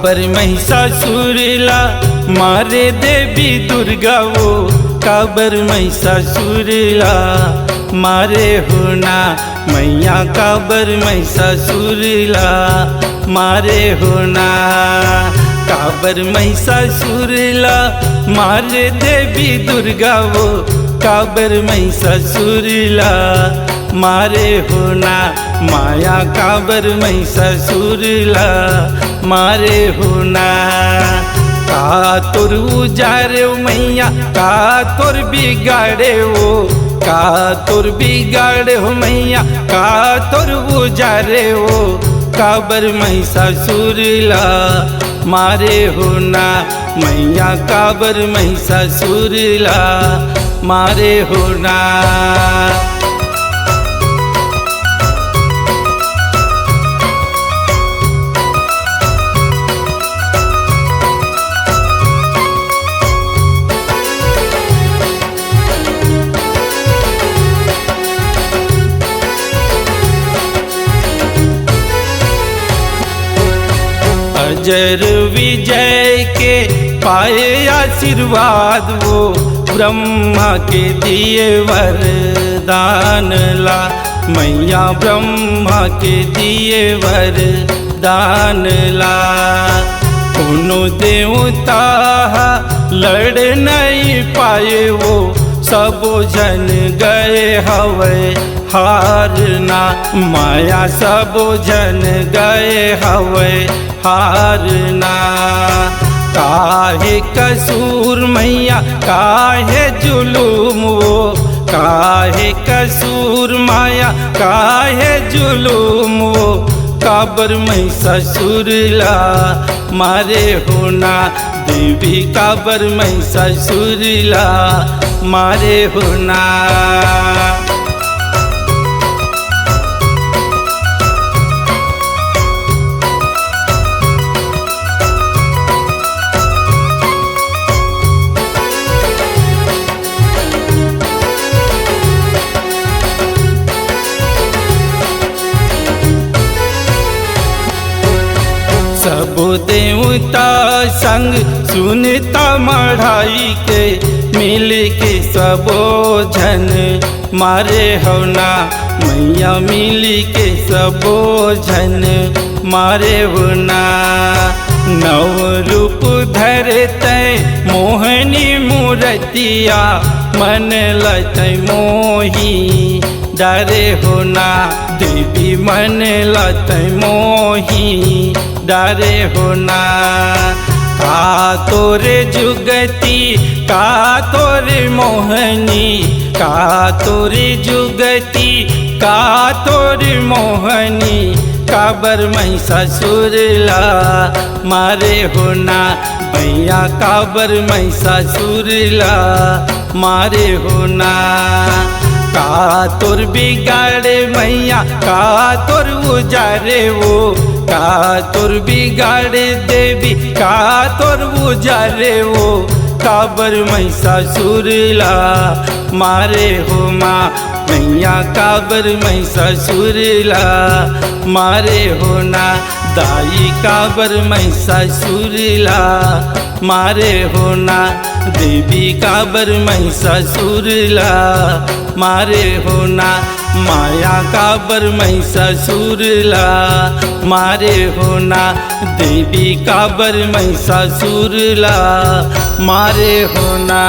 काबर महिषासुरला मारे देवी दुर्गा वो, काबर महिषासुरला मारे होना मैया, काबर महिषासुरला मारे होना। काबर महिषासुरला मारे देवी दुर्गा वो, काबर महिषासुरला मारे होना माया, काबर महिषासुरला मारे होना। का तोर उजारे मैया, का तोर बिगाड़े वो, का तोर बिगाड़े हो मैया, का तोर उजारे वो, काबर महिषासुरला मारे होना मैया, काबर महिषासुरला मारे होना। अजर विजय के पाए आशीर्वाद वो, ब्रह्मा के दिए वरदान ला मैया, ब्रह्मा के दिए वरदान ला। कोनो देवता लड़ नहीं पाए वो, सबो जन गए हवे हारना माया, सबो जन गए हवे हारना। काहे कसूर मैया, काहे जुलूम वो, काहे कसूर माया, काहे जुलूम वो, काबर महिषासुरला मारे होना देवी, काबर महिषासुरला मारे होना। सब देवता संग सुनता मढ़ाई के, मिल के सबो जन मारे होना मैया, मिल के सबो जन मारे होना। नव रूप धरते मोहनी मूर्तिया, मन लते मोही डरे होना देवी, मन लते मोही डरे होना। का तोरे जुगती, का तोरे मोहनी, का तोरे जुगती, का तोरे मोहनी, काबर महिषासुरला मारे होना मैया, काबर महिषासुरला मारे होना। का तोर बिगाड़े मैया, का तोर उजारे वो, का तोर बिगाड़े देवी, का तोर उजारे वो, काबर महिषासुरला मारे हो माँ मैया, काबर महिषासुरला मारे होना दाई, काबर महिषासुरला मारे होना देवी, काबर महिषासुरला मारे होना माया, काबर महिषासुरला मारे होना देवी, काबर महिषासुरला मारे होना।